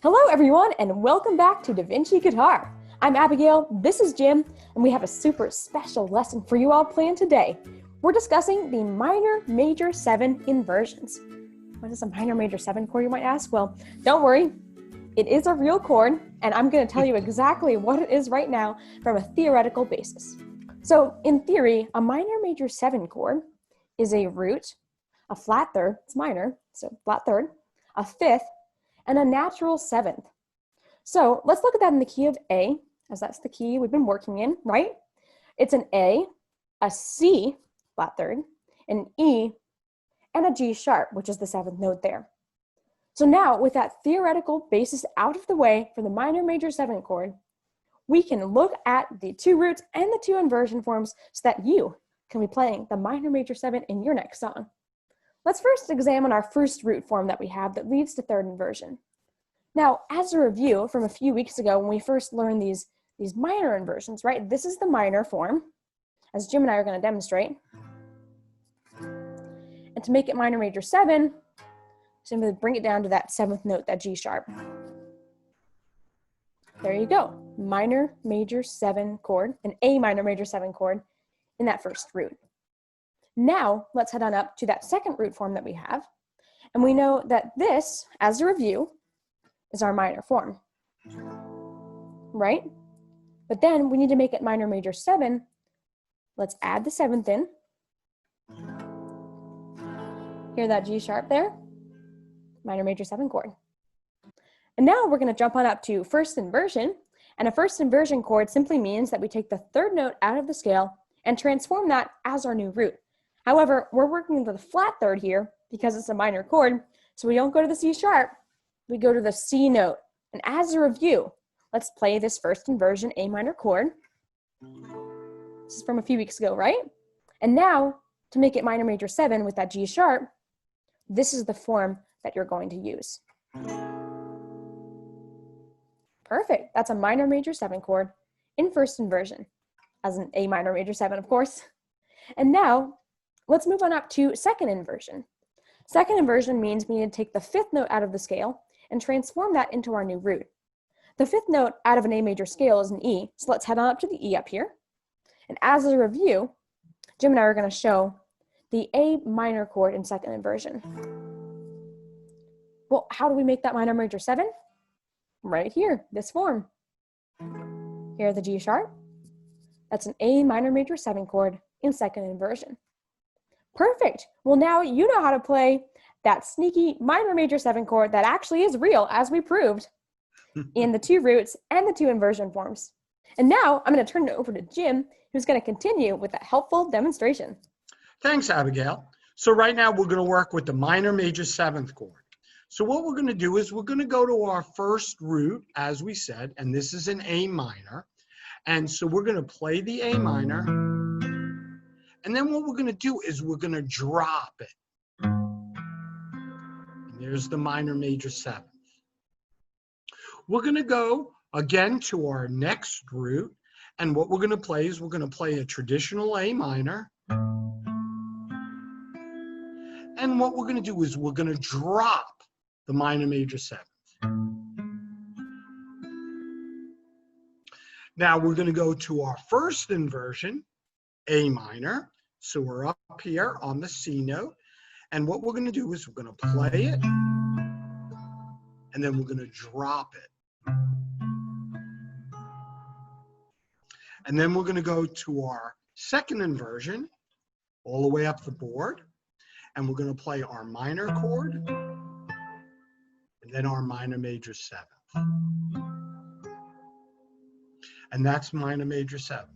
Hello everyone and welcome back to DaVinci Guitar. I'm Abigail, this is Jim, and we have a super special lesson for you all planned today. We're discussing the minor major 7 inversions. What is a minor major 7 chord, you might ask? Well, don't worry, it is a real chord, and I'm going to tell you exactly what it is right now from a theoretical basis. So in theory, a minor major 7 chord is a root, a flat third, it's minor, so flat third, a fifth, and a natural 7th. So let's look at that in the key of A, as that's the key we've been working in, right? It's an A, a C, flat third, an E, and a G sharp, which is the 7th note there. So now, with that theoretical basis out of the way for the minor major 7 chord, we can look at the 2 roots and the 2 inversion forms so that you can be playing the minor major 7 in your next song. Let's first examine our first root form that we have that leads to 3rd inversion. Now, as a review from a few weeks ago when we first learned these minor inversions, right? This is the minor form, as Jim and I are going to demonstrate. And to make it minor major 7, simply bring it down to that 7th note, that G sharp. There you go, minor major 7 chord, an A minor major 7 chord in that first root. Now, let's head on up to that second root form that we have. And we know that this, as a review, is our minor form, right? But then we need to make it minor major 7. Let's add the 7th in. Hear that G sharp there? Minor major 7 chord. And now we're going to jump on up to first inversion. And a first inversion chord simply means that we take the 3rd note out of the scale and transform that as our new root. However, we're working with a flat third here because it's a minor chord, so we don't go to the C sharp, we go to the C note. And as a review, let's play this first inversion A minor chord. This is from a few weeks ago, right? And now, to make it minor major 7 with that G sharp, this is the form that you're going to use. Perfect, that's a minor major 7 chord in first inversion, as an A minor major 7, of course. And now, let's move on up to second inversion. Second inversion means we need to take the 5th note out of the scale and transform that into our new root. The 5th note out of an A major scale is an E, so let's head on up to the E up here. And as a review, Jim and I are going to show the A minor chord in second inversion. Well, how do we make that minor major 7? Right here, this form. Here, the G sharp. That's an A minor major 7 chord in second inversion. Perfect. Well, now you know how to play that sneaky minor major 7 chord that actually is real, as we proved, in the 2 roots and the 2 inversion forms. And now I'm going to turn it over to Jim, who's going to continue with that helpful demonstration. Thanks, Abigail. So right now we're going to work with the minor major 7th chord. So what we're going to do is we're going to go to our first root, as we said, and this is an A minor. And so we're going to play the A minor. And then what we're going to do is we're going to drop it. And there's the minor major 7th. We're going to go again to our next root. And what we're going to play is we're going to play a traditional A minor. And what we're going to do is we're going to drop the minor major 7th. Now we're going to go to our first inversion, A minor. So we're up here on the C note. And what we're going to do is we're going to play it. And then we're going to drop it. And then we're going to go to our second inversion, all the way up the board. And we're going to play our minor chord. And then our minor major 7th. And that's minor major 7th.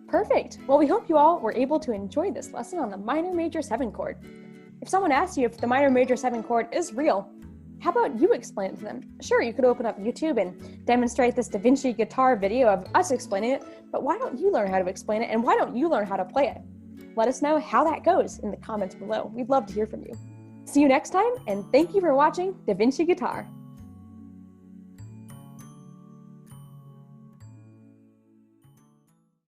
Perfect. Well, we hope you all were able to enjoy this lesson on the minor major 7 chord. If someone asks you if the minor major 7 chord is real, how about you explain it to them? Sure, you could open up YouTube and demonstrate this DaVinci Guitar video of us explaining it, but why don't you learn how to explain it, and why don't you learn how to play it? Let us know how that goes in the comments below. We'd love to hear from you. See you next time, and thank you for watching DaVinci Guitar.